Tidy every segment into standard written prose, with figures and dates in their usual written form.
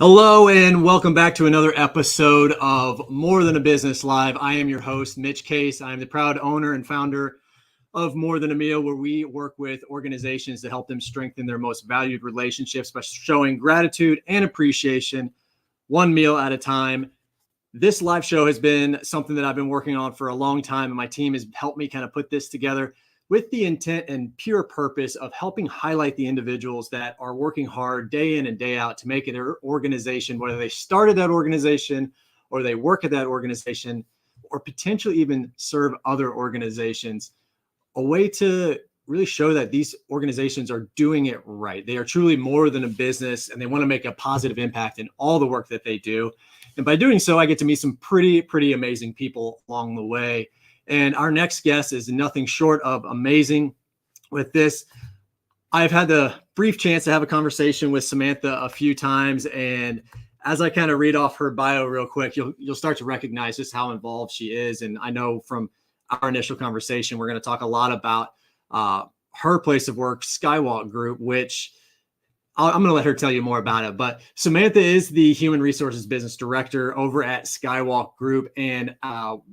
Hello and welcome back to another episode of More Than a Business Live. I am your host, Mitch Case. I am the proud owner and founder of More Than a Meal, where we work with organizations to help them strengthen their most valued relationships by showing gratitude and appreciation one meal at a time. This live show has been something that I've been working on for a long time, and my team has helped me kind of put this together with the intent and pure purpose of helping highlight the individuals that are working hard day in and day out to make their organization, whether they started that organization or they work at that organization or potentially even serve other organizations, a way to really show that these organizations are doing it right. They are truly more than a business, and they want to make a positive impact in all the work that they do. And by doing so, I get to meet some pretty amazing people along the way. And our next guest is nothing short of amazing. With this, I've had the brief chance to have a conversation with Samantha a few times. And as I kind of read off her bio real quick, you'll start to recognize just how involved she is. And I know from our initial conversation, we're going to talk a lot about her place of work, Skywalk Group, which I'm going to let her tell you more about it. But Samantha is the Human Resources Business Director over at Skywalk Group and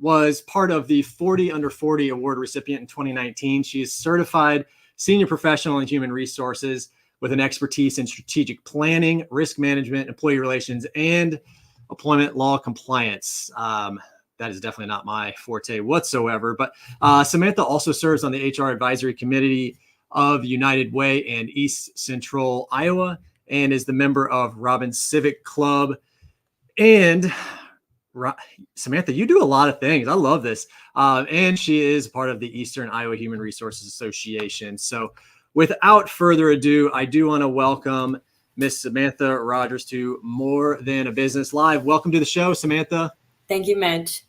was part of the 40 Under 40 award recipient in 2019. She is certified senior professional in human resources with an expertise in strategic planning, risk management, employee relations, and employment law compliance. That is definitely not my forte whatsoever. But Samantha also serves on the HR Advisory Committee of United Way and East Central Iowa, and is the member of Robbins Civic Club. And Samantha, you do a lot of things. I love this. And she is part of the Eastern Iowa Human Resources Association. So without further ado, I do want to welcome Miss Samantha Rogers to More Than a Business Live. Welcome to the show, Samantha. Thank you, Mitch.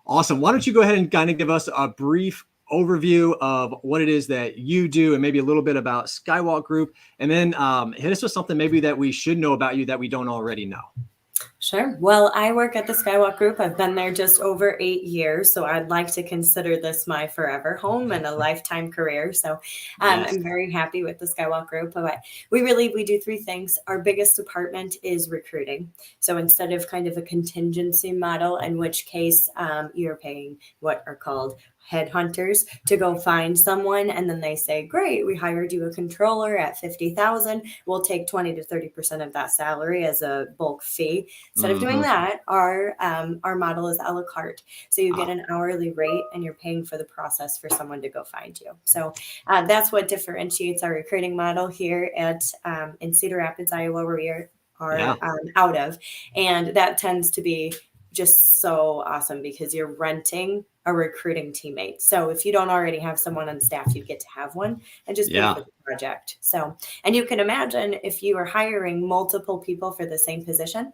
Awesome. Why don't you go ahead and kind of give us a brief overview of what it is that you do and maybe a little bit about Skywalk Group, and then hit us with something maybe that we should know about you that we don't already know. Sure. Well, I work at the Skywalk Group. I've been there just over 8 years, so I'd like to consider this my forever home and a lifetime career. So Yes. I'm very happy with the Skywalk Group. But we do three things. Our biggest department is recruiting. So instead of kind of a contingency model, in which case you're paying what are called headhunters to go find someone, and then they say, great, we hired you a controller at $50,000. We'll take 20 to 30% of that salary as a bulk fee. Instead of doing that, our model is a la carte. So you get an hourly rate and you're paying for the process for someone to go find you. So that's what differentiates our recruiting model here at in Cedar Rapids, Iowa, where we are out of. And that tends to be just so awesome because you're renting a recruiting teammate. So if you don't already have someone on staff, you get to have one and just pay for the project. So, and you can imagine if you are hiring multiple people for the same position,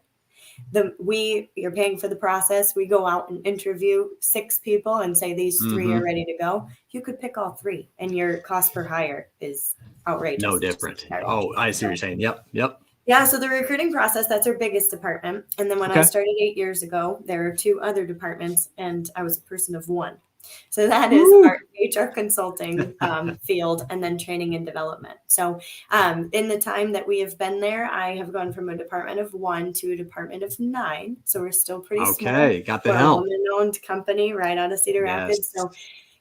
you're paying for the process. We go out and interview 6 people and say these 3 are ready to go. You could pick all 3 and your cost per hire is outrageous. No different. Oh, I see what you're saying. Yep. Yeah, so the recruiting process, that's our biggest department. And then when I started 8 years ago, there are 2 other departments, and I was a person of one. So that is our HR consulting field, and then training and development. So in the time that we have been there, I have gone from a department of 1 to a department of 9. So we're still pretty small. Okay, got the help. help. We're a woman-owned company right out of Cedar Rapids. So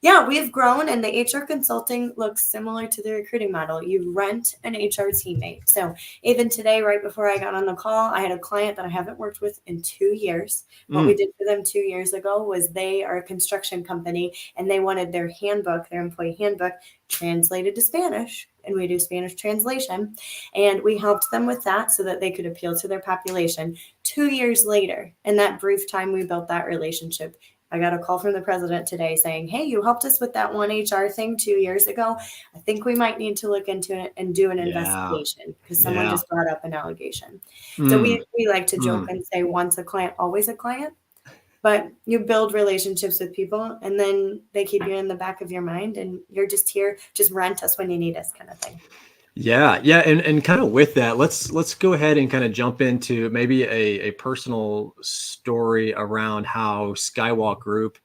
yeah, we've grown, and the HR consulting looks similar to the recruiting model. You rent an HR teammate. So even today, right before I got on the call, I had a client that I haven't worked with in 2 years. What we did for them 2 years ago was they are a construction company, and they wanted their handbook, their employee handbook, translated to Spanish. And we do Spanish translation. And we helped them with that so that they could appeal to their population. 2 years later, in that brief time we built that relationship, I got a call from the president today saying, hey, you helped us with that one HR thing 2 years ago. I think we might need to look into it and do an investigation because someone just brought up an allegation. So we like to joke and say once a client, always a client. But you build relationships with people, and then they keep you in the back of your mind, and you're just here, just rent us when you need us kind of thing. Yeah. And kind of with that, let's go ahead and kind of jump into maybe a personal story around how Skywalk Group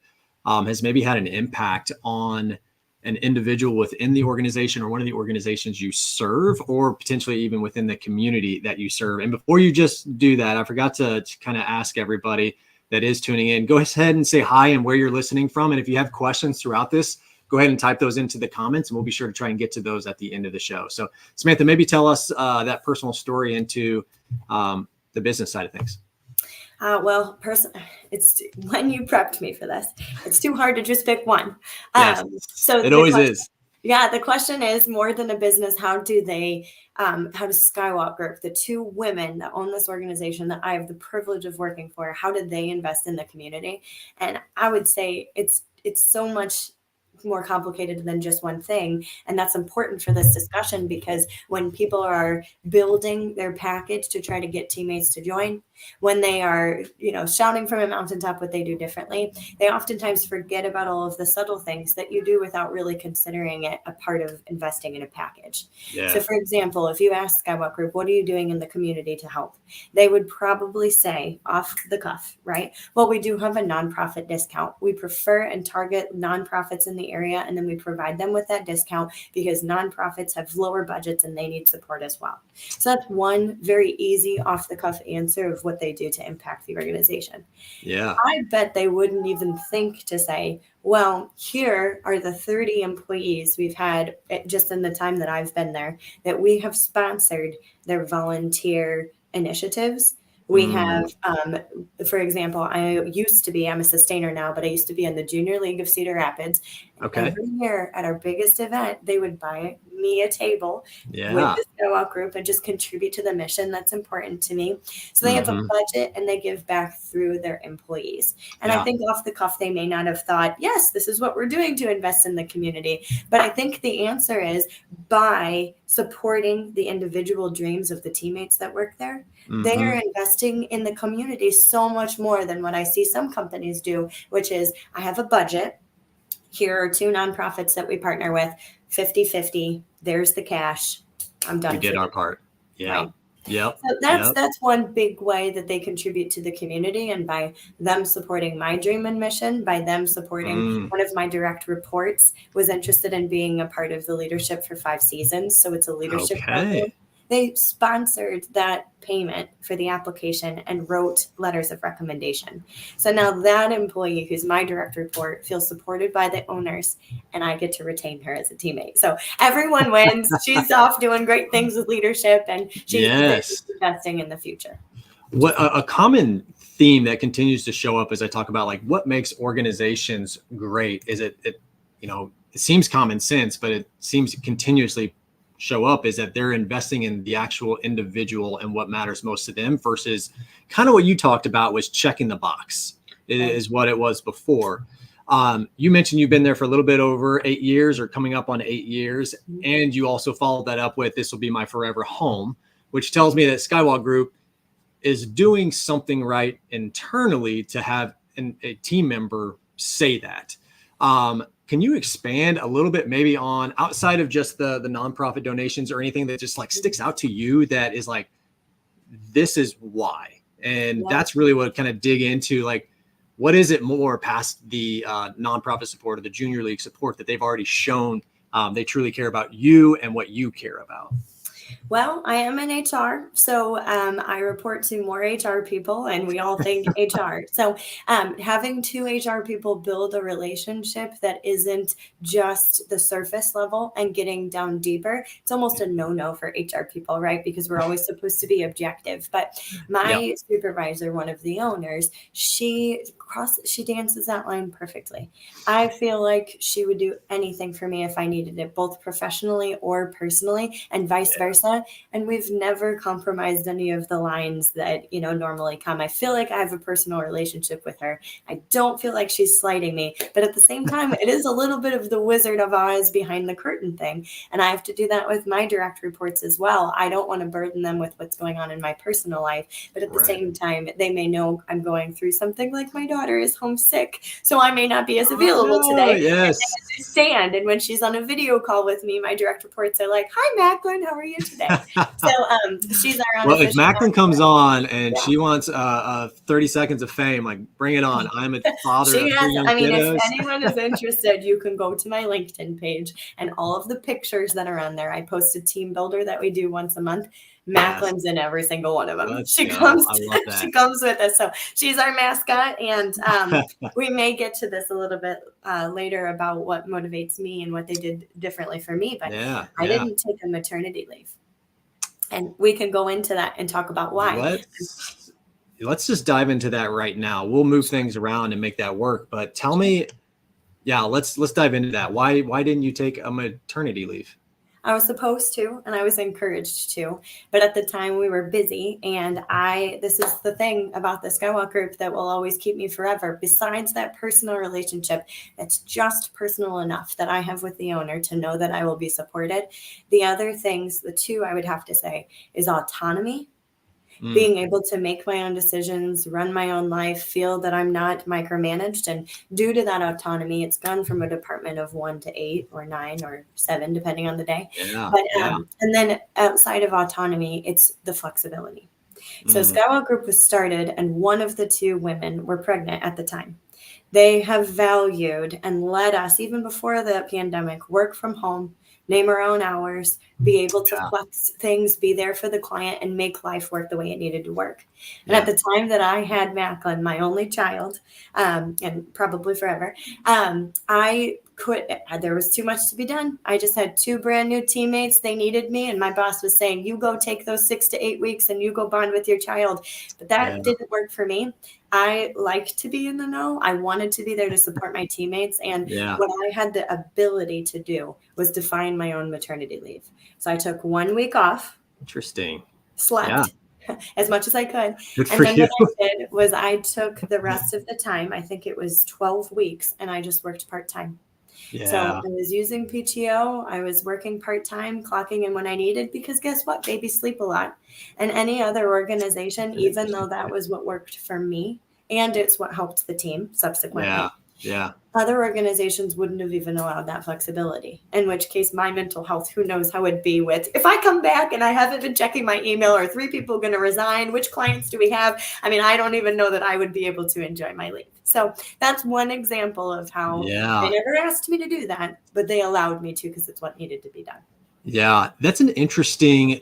has maybe had an impact on an individual within the organization or one of the organizations you serve, or potentially even within the community that you serve. And before you just do that, I forgot to kind of ask everybody that is tuning in, go ahead and say hi and where you're listening from. And if you have questions throughout this, go ahead and type those into the comments, and we'll be sure to try and get to those at the end of the show. So Samantha, maybe tell us that personal story into the business side of things. It's when you prepped me for this, it's too hard to just pick one. Yes, so it always is. Yeah, the question is, more than a business, how does Skywalk Group, the two women that own this organization that I have the privilege of working for, how did they invest in the community? And I would say it's so much more complicated than just one thing. And that's important for this discussion, because when people are building their package to try to get teammates to join, when they are, shouting from a mountaintop what they do differently, they oftentimes forget about all of the subtle things that you do without really considering it a part of investing in a package. Yeah. So for example, if you ask Skywalk Group, what are you doing in the community to help? They would probably say off the cuff, right? Well, we do have a nonprofit discount. We prefer and target nonprofits in the area, and then we provide them with that discount because nonprofits have lower budgets and they need support as well. So that's one very easy off the cuff answer of what they do to impact the organization. Yeah. I bet they wouldn't even think to say, well, here are the 30 employees we've had just in the time that I've been there that we have sponsored their volunteer initiatives. We have, for example, I'm a sustainer now, but I used to be in the Junior League of Cedar Rapids. Okay. Every year at our biggest event, they would buy me a table with the Skywalk Group and just contribute to the mission that's important to me. So they have a budget and they give back through their employees. And I think off the cuff, they may not have thought, yes, this is what we're doing to invest in the community. But I think the answer is by supporting the individual dreams of the teammates that work there. They are investing in the community so much more than what I see some companies do, which is I have a budget. Here are two nonprofits that we partner with, 50-50. There's the cash. I'm done. We did our part. Yeah. Right? Yep. So that's one big way that they contribute to the community, and by them supporting my dream and mission, by them supporting one of my direct reports was interested in being a part of the leadership for 5 seasons. So it's a leadership program. They sponsored that payment for the application and wrote letters of recommendation. So now that employee, who's my direct report, feels supported by the owners, and I get to retain her as a teammate. So everyone wins. She's off doing great things with leadership, and she's investing in the future. What a common theme that continues to show up as I talk about like what makes organizations great is it seems common sense, but it seems to continuously show up is that they're investing in the actual individual and what matters most to them versus kind of what you talked about was checking the box. It is what it was before. You mentioned you've been there for a little bit over 8 years or coming up on 8 years. And you also followed that up with, this will be my forever home, which tells me that Skywalk Group is doing something right internally to have a team member say that. Can you expand a little bit maybe on outside of just the nonprofit donations or anything that just like sticks out to you that is like, this is why? And that's really what kind of dig into, like, what is it more past the nonprofit support or the Junior League support that they've already shown they truly care about you and what you care about? Well, I am in HR, so I report to more HR people, and we all think HR. So having 2 HR people build a relationship that isn't just the surface level and getting down deeper, it's almost a no-no for HR people, right? Because we're always supposed to be objective. But my supervisor, one of the owners, she dances that line perfectly. I feel like she would do anything for me if I needed it, both professionally or personally, and vice versa. And we've never compromised any of the lines that, normally come. I feel like I have a personal relationship with her. I don't feel like she's slighting me, but at the same time, it is a little bit of the Wizard of Oz behind the curtain thing. And I have to do that with my direct reports as well. I don't want to burden them with what's going on in my personal life, but at the same time, they may know I'm going through something like my daughter is homesick. So I may not be as available today. Yes. And when she's on a video call with me, my direct reports are like, hi, Macklin, how are you today. So she's our well, if unofficial Macklin comes on and Yeah. she wants 30 seconds of fame, like bring it on. I'm a father of 3 young I mean, if kiddos. anyone is interested, you can go to my LinkedIn page and all of the pictures that are on there. I post a team builder that we do once a month. Macklin's in every single one of them. Let's She go. comes, I love that. she comes with us. So she's our mascot. And we may get to this a little bit later about what motivates me and what they did differently for me. But I didn't take a maternity leave. And we can go into that and talk about why. Let's just dive into that right now. We'll move things around and make that work. But tell me, let's dive into that. Why didn't you take a maternity leave? I was supposed to, and I was encouraged to, but at the time we were busy. And this is the thing about the Skywalk Group that will always keep me forever. Besides that personal relationship, that's just personal enough that I have with the owner to know that I will be supported. The other things, the two I would have to say, is autonomy. Being able to make my own decisions, run my own life, feel that I'm not micromanaged. And due to that autonomy, it's gone from a department of 1 to 8 or 9 or 7, depending on the day. And then outside of autonomy, it's the flexibility. So Skywalk Group was started, and one of the 2 women were pregnant at the time. They have valued and let us, even before the pandemic, work from home, name our own hours, be able to flex things, be there for the client, and make life work the way it needed to work. And at the time that I had Macklin, my only child, and probably forever, there was too much to be done. I just had 2 brand new teammates. They needed me. And my boss was saying, you go take those 6 to 8 weeks and you go bond with your child. But that didn't work for me. I like to be in the know. I wanted to be there to support my teammates. And what I had the ability to do was define my own maternity leave. So I took 1 week off. Interesting. Slept as much as I could. Good and for then you. what I did was I took the rest of the time, I think it was 12 weeks, and I just worked part-time. So I was using PTO. I was working part-time, clocking in when I needed, because guess what? Babies sleep a lot. And any other organization, even though that was what worked for me, and it's what helped the team subsequently. Other organizations wouldn't have even allowed that flexibility, in which case my mental health, who knows how it'd be with, if I come back and I haven't been checking my email, or 3 people going to resign, which clients do we have? I mean, I don't even know that I would be able to enjoy my leave. So that's one example of how they never asked me to do that, but they allowed me to, because it's what needed to be done. Yeah, that's an interesting,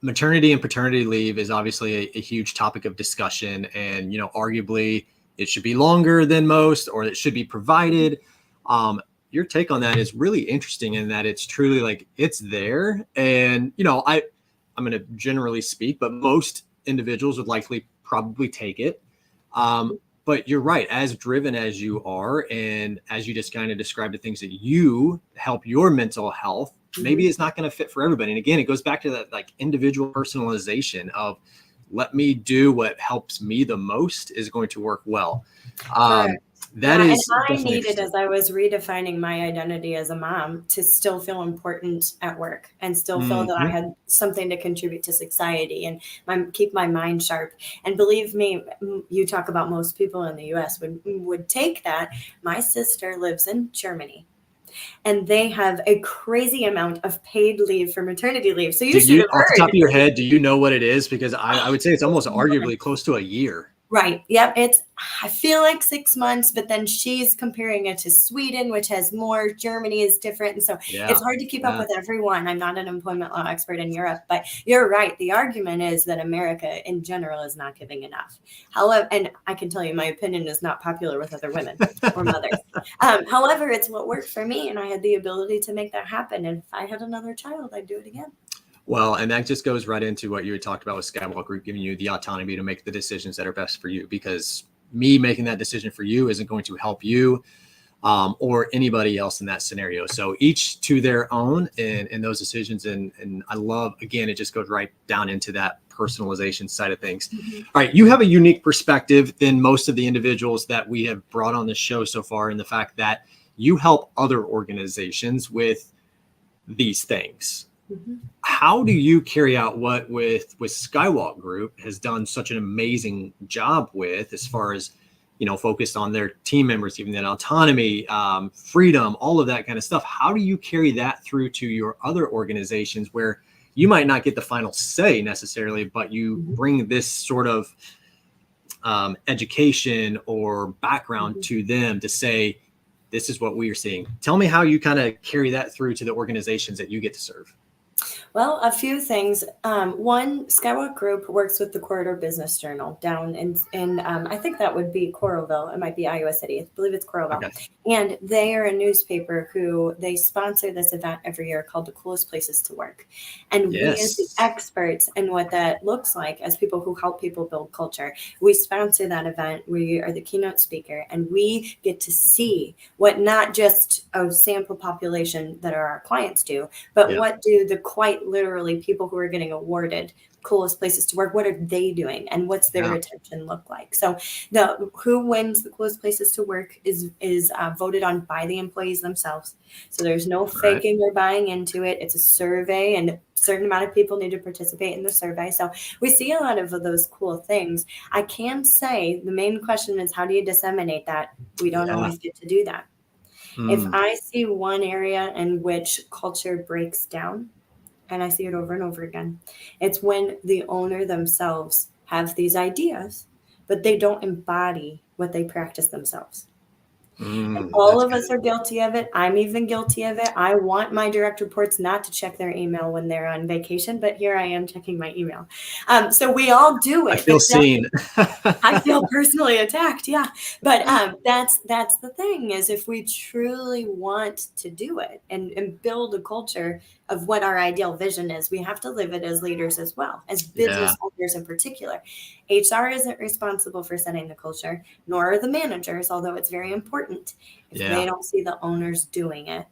maternity and paternity leave is obviously a huge topic of discussion, and, arguably it should be longer than most, or it should be provided. Your take on that is really interesting, in that it's truly like it's there. And, I'm going to generally speak, but most individuals would likely probably take it. But you're right, as driven as you are, and as you just kind of described the things that you help your mental health, maybe it's not going to fit for everybody. And again, it goes back to that like individual personalization of, let me do what helps me the most is going to work well. That is, and I needed, as I was redefining my identity as a mom, to still feel important at work, and still feel that I had something to contribute to society, and keep my mind sharp. And believe me, you talk about most people in the US would take that. My sister lives in Germany, and they have a crazy amount of paid leave for maternity leave. So you should have heard. Off the top of your head, do you know what it is? Because I would say it's almost arguably close to a year. Right. Yep. I feel like 6 months, but then she's comparing it to Sweden, which has more. Germany is different. And so it's hard to keep up with everyone. I'm not an employment law expert in Europe, but you're right. The argument is that America in general is not giving enough. However, and I can tell you, my opinion is not popular with other women or mothers. However, it's what worked for me, and I had the ability to make that happen. And if I had another child, I'd do it again. Well, and that just goes right into what you had talked about with Skywalk Group, giving you the autonomy to make the decisions that are best for you, because me making that decision for you isn't going to help you or anybody else in that scenario. So each to their own in those decisions. And I love, again, it just goes right down into that personalization side of things. All right. You have a unique perspective than most of the individuals that we have brought on the show so far, in the fact that you help other organizations with these things. How do you carry out what with Skywalk Group has done such an amazing job with, as far as focused on their team members, giving them autonomy, freedom, all of that kind of stuff. How do you carry that through to your other organizations where you might not get the final say necessarily, but you bring this sort of education or background to them to say, this is what we are seeing. Tell me how you kind of carry that through to the organizations that you get to serve. Well, a few things. One, Skywalk Group works with the Corridor Business Journal down in I think that would be Coralville. It might be Iowa City. I believe it's Coralville. Okay. And they are a newspaper who they sponsor this event every year called The Coolest Places to Work. And we as the experts in what that looks like as people who help people build culture, we sponsor that event. We are the keynote speaker, and we get to see what not just a sample population that are our clients do, but what do the quite literally people who are getting awarded coolest places to work, what are they doing and what's their retention look like? So the who wins the coolest places to work is voted on by the employees themselves. So there's no faking or buying into it. It's a survey, and a certain amount of people need to participate in the survey. So we see a lot of those cool things. I can say the main question is, how do you disseminate that? We don't always get to do that. If I see one area in which culture breaks down, and I see it over and over again, it's when the owner themselves have these ideas, but they don't embody what they practice themselves. And all of us are guilty of it. I'm even guilty of it. I want my direct reports not to check their email when they're on vacation, but here I am checking my email. So we all do it. I feel seen. I feel personally attacked. Yeah. But that's the thing, is if we truly want to do it and build a culture of what our ideal vision is, we have to live it as leaders as well, as business owners in particular. HR isn't responsible for setting the culture, nor are the managers, although it's very important if they don't see the owners doing it,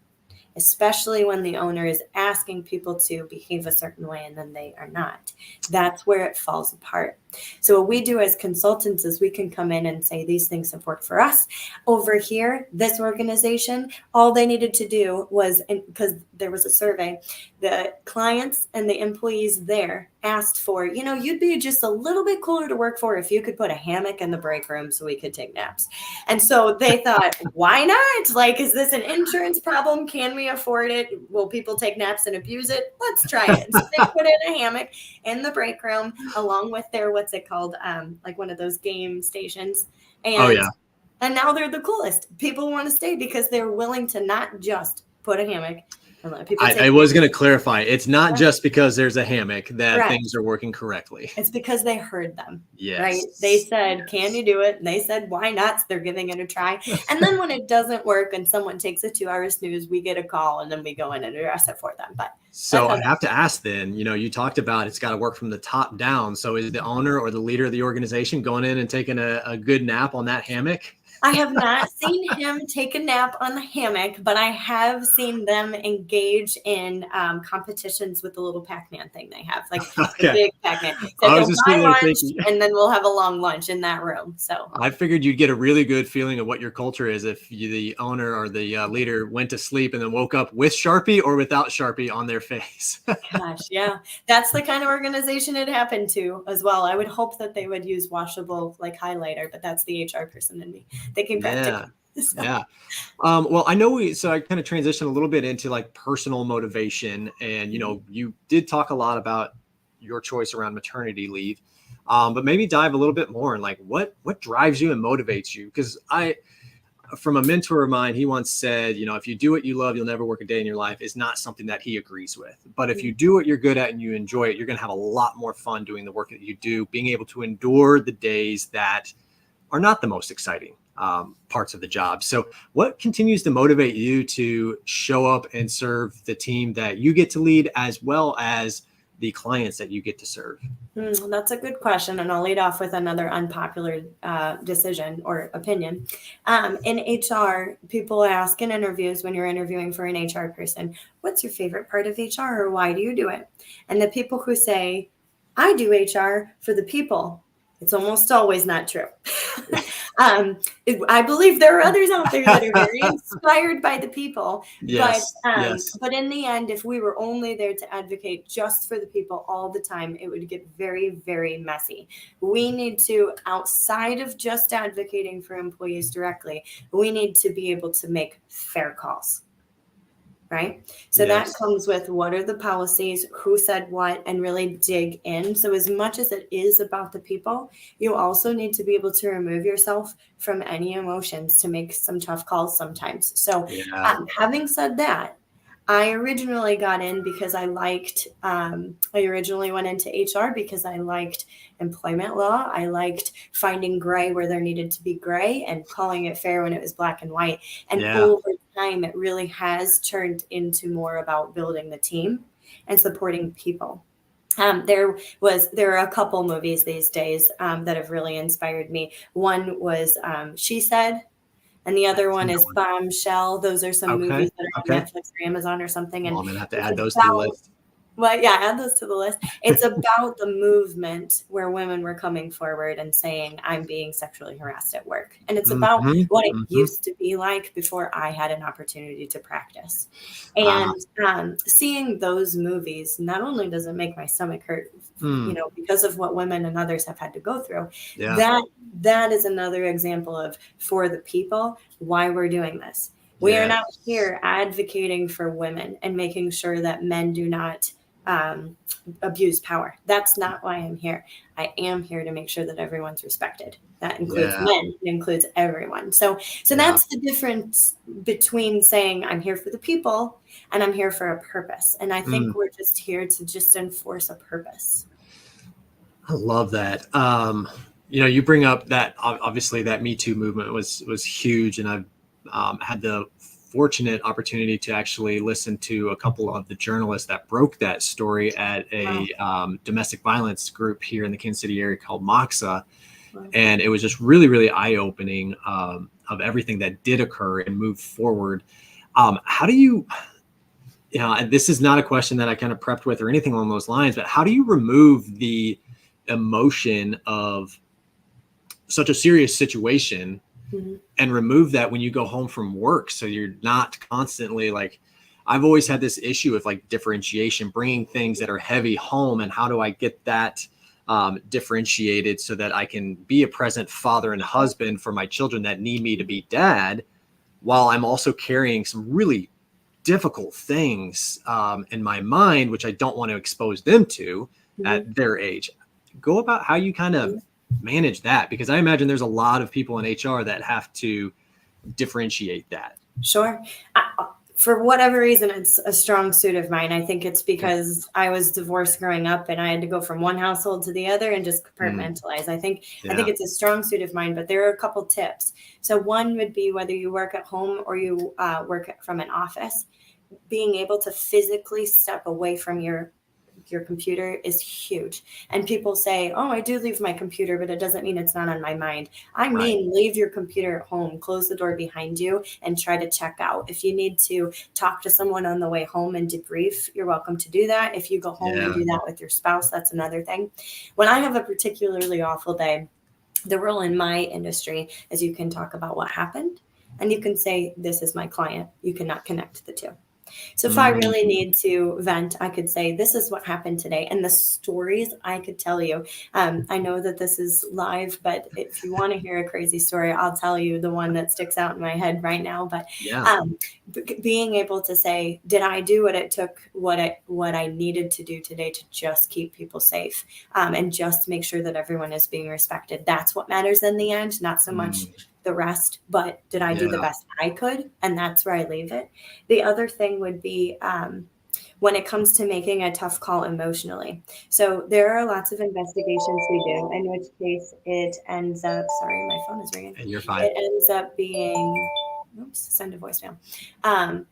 especially when the owner is asking people to behave a certain way and then they are not. That's where it falls apart. So what we do as consultants is we can come in and say, these things have worked for us. Over here, this organization, all they needed to do was, because there was a survey, the clients and the employees there asked for, you'd be just a little bit cooler to work for if you could put a hammock in the break room so we could take naps. And so they thought, why not? Like, is this an insurance problem? Can we afford it? Will people take naps and abuse it? Let's try it. So they put in a hammock in the break room along with their, what's it called? Like one of those game stations. And, and now they're the coolest. People want to stay because they're willing to not just put a hammock. I was going to clarify. It's not just because there's a hammock that things are working correctly. It's because they heard them. Yes. Right? They said, can you do it? And they said, why not? So they're giving it a try. And then when it doesn't work and someone takes a 2-hour snooze, we get a call and then we go in and address it for them. But so I have to ask then, you talked about it's got to work from the top down. So is the owner or the leader of the organization going in and taking a good nap on that hammock? I have not seen him take a nap on the hammock, but I have seen them engage in competitions with the little Pac-Man thing they have, like the big Pac-Man. So they'll buy lunch, and then we'll have a long lunch in that room. So I figured you'd get a really good feeling of what your culture is if the owner or the leader went to sleep and then woke up with Sharpie or without Sharpie on their face. Gosh, yeah. That's the kind of organization it happened to as well. I would hope that they would use washable like highlighter, but that's the HR person in me. They can practice. Yeah. Well, I know I kind of transitioned a little bit into like personal motivation, and, you did talk a lot about your choice around maternity leave, but maybe dive a little bit more in like what drives you and motivates you. Because from a mentor of mine, he once said, if you do what you love, you'll never work a day in your life, is not something that he agrees with. But if you do what you're good at and you enjoy it, you're going to have a lot more fun doing the work that you do, being able to endure the days that are not the most exciting parts of the job. So what continues to motivate you to show up and serve the team that you get to lead, as well as the clients that you get to serve? That's a good question. And I'll lead off with another unpopular decision or opinion. In HR, people ask in interviews, when you're interviewing for an HR person, what's your favorite part of HR, or why do you do it? And the people who say, I do HR for the people, it's almost always not true. I believe there are others out there that are very inspired by the people. Yes. But in the end, if we were only there to advocate just for the people all the time, it would get very, very messy. We need to, outside of just advocating for employees directly, we need to be able to make fair calls. Right? So that comes with what are the policies, who said what, and really dig in. So as much as it is about the people, you also need to be able to remove yourself from any emotions to make some tough calls sometimes. So having said that, I originally got in because I originally went into HR because I liked employment law. I liked finding gray where there needed to be gray and calling it fair when it was black and white. And over time, it really has turned into more about building the team and supporting people. There are a couple movies these days that have really inspired me. One was She Said, and the other one is Bombshell. Those are some movies that are on Netflix or Amazon or something. And I'm gonna have to add those to the list. Well, yeah, add those to the list. It's about the movement where women were coming forward and saying, I'm being sexually harassed at work. And it's about what it used to be like before I had an opportunity to practice. And seeing those movies, not only does it make my stomach hurt, because of what women and others have had to go through, that is another example of, for the people, why we're doing this. We are not here advocating for women and making sure that men do not abuse power. That's not why I'm here. I am here to make sure that everyone's respected. That includes men. It includes everyone. So that's the difference between saying I'm here for the people and I'm here for a purpose. And I think we're just here to just enforce a purpose. I love that. You bring up that obviously that Me Too movement was huge, and I've had the fortunate opportunity to actually listen to a couple of the journalists that broke that story at a domestic violence group here in the Kansas City area called Moxa. And it was just really, really eye-opening of everything that did occur and moved forward. How do you, and this is not a question that I kind of prepped with or anything along those lines, but how do you remove the emotion of such a serious situation and remove that when you go home from work, so you're not constantly like, I've always had this issue with like differentiation, bringing things that are heavy home, and how do I get that differentiated so that I can be a present father and husband for my children that need me to be dad, while I'm also carrying some really difficult things in my mind, which I don't want to expose them to at their age. Go about how you kind of manage that, because I imagine there's a lot of people in HR that have to differentiate that. Sure. For whatever reason, it's a strong suit of mine. I think it's because I was divorced growing up and I had to go from one household to the other and just compartmentalize. I think it's a strong suit of mine, but there are a couple tips. So one would be whether you work at home or you work from an office, being able to physically step away from your computer is huge. And people say, oh, I do leave my computer, but it doesn't mean it's not on my mind. I mean, leave your computer at home, close the door behind you, and try to check out. If you need to talk to someone on the way home and debrief, you're welcome to do that. If you go home and do that with your spouse, that's another thing. When I have a particularly awful day, the rule in my industry is you can talk about what happened and you can say, this is my client. You cannot connect the two. So if I really need to vent, I could say, this is what happened today. And the stories I could tell you, I know that this is live, but if you want to hear a crazy story, I'll tell you the one that sticks out in my head right now. But being able to say, did I do what it took, what I needed to do today to just keep people safe and just make sure that everyone is being respected? That's what matters in the end, not so much the rest, but did I do the best I could? And that's where I leave it. The other thing would be when it comes to making a tough call emotionally. So there are lots of investigations we do, in which case it ends up, sorry, my phone is ringing. And you're fine. It ends up being, send a voicemail.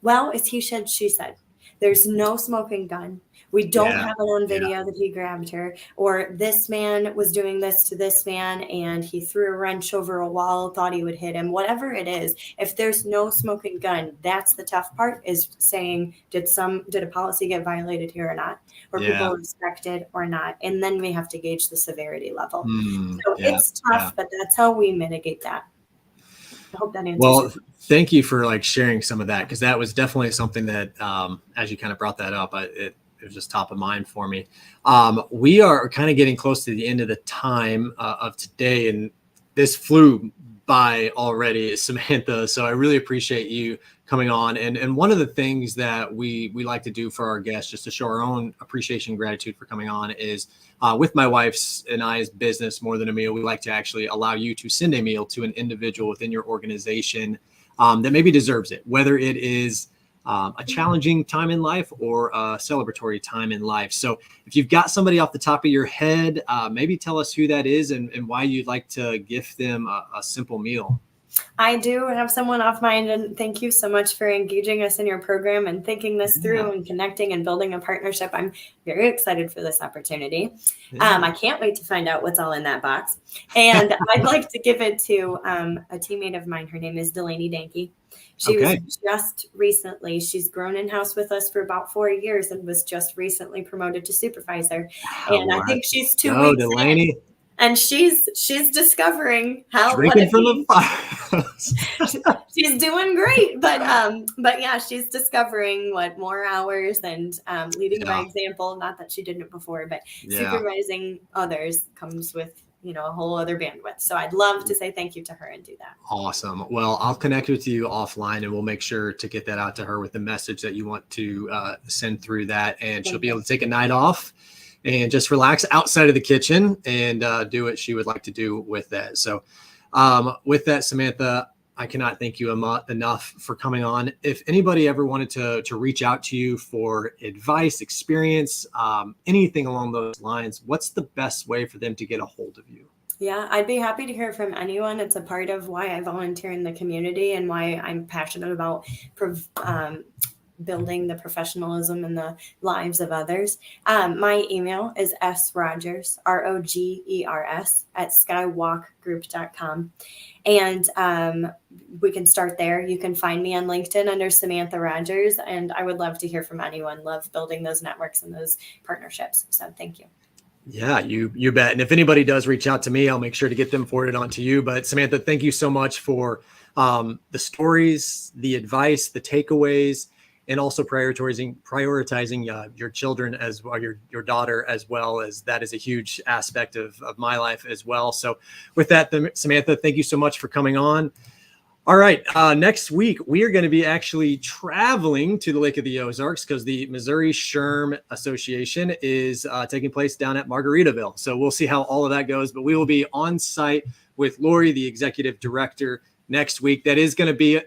Well, it's he said, she said. There's no smoking gun. We don't have it on video that he grabbed her, or this man was doing this to this man and he threw a wrench over a wall, thought he would hit him, whatever it is. If there's no smoking gun, that's the tough part, is saying, did a policy get violated here or not? Were people respected or not? And then we have to gauge the severity level. So it's tough, but that's how we mitigate that. I hope that answers Well, it. thank you for like sharing some of that, because that was definitely something that, as you kind of brought that up, it was just top of mind for me. We are kind of getting close to the end of the time of today, and this flew by already, Samantha. So I really appreciate you coming on. And one of the things that we like to do for our guests, just to show our own appreciation and gratitude for coming on, is with my wife's and I's business, More Than a Meal, we like to actually allow you to send a meal to an individual within your organization that maybe deserves it, whether it is a challenging time in life or a celebratory time in life. So if you've got somebody off the top of your head, maybe tell us who that is and why you'd like to gift them a simple meal. I do have someone off mind, and thank you so much for engaging us in your program and thinking this through and connecting and building a partnership. I'm very excited for this opportunity. I can't wait to find out what's all in that box. And I'd like to give it to a teammate of mine. Her name is Delaney Danke. She was just recently, she's grown in-house with us for about 4 years and was just recently promoted to supervisor. And I think she's 2 weeks Delaney. in. And she's discovering how drinking from the fire. She's doing great, but yeah, she's discovering what more hours and leading by example. Not that she didn't it before, but supervising others comes with a whole other bandwidth. So I'd love to say thank you to her and do that. Awesome. Well, I'll connect with you offline, and we'll make sure to get that out to her with the message that you want to send through that, and she'll be able to take a night off and just relax outside of the kitchen and do what she would like to do with that. So with that, Samantha, I cannot thank you enough for coming on. If anybody ever wanted to reach out to you for advice, experience, anything along those lines, what's the best way for them to get a hold of you? Yeah, I'd be happy to hear from anyone. It's a part of why I volunteer in the community and why I'm passionate about building the professionalism in the lives of others. My email is srogers, ROGERS, @skywalkgroup.com. And we can start there. You can find me on LinkedIn under Samantha Rogers, and I would love to hear from anyone. Love building those networks and those partnerships. So thank you. Yeah, you bet. And if anybody does reach out to me, I'll make sure to get them forwarded on to you. But Samantha, thank you so much for the stories, the advice, the takeaways, and also prioritizing your children as well, your daughter, as well, as that is a huge aspect of my life as well. So with that, Samantha, thank you so much for coming on. All right. Next week, we are going to be actually traveling to the Lake of the Ozarks because the Missouri SHRM Association is taking place down at Margaritaville. So we'll see how all of that goes, but we will be on site with Lori, the executive director, next week. That is going to be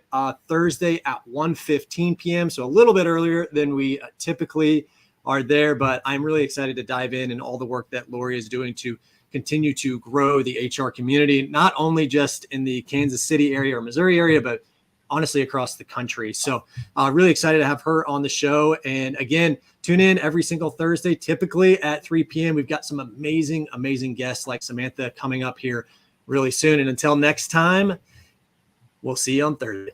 Thursday at 1:15 p.m. So a little bit earlier than we typically are there, but I'm really excited to dive in and all the work that Lori is doing to continue to grow the HR community, not only just in the Kansas City area or Missouri area, but honestly across the country. So really excited to have her on the show. And again, tune in every single Thursday, typically at 3 p.m. We've got some amazing, amazing guests like Samantha coming up here really soon. And until next time, we'll see you on Thursday.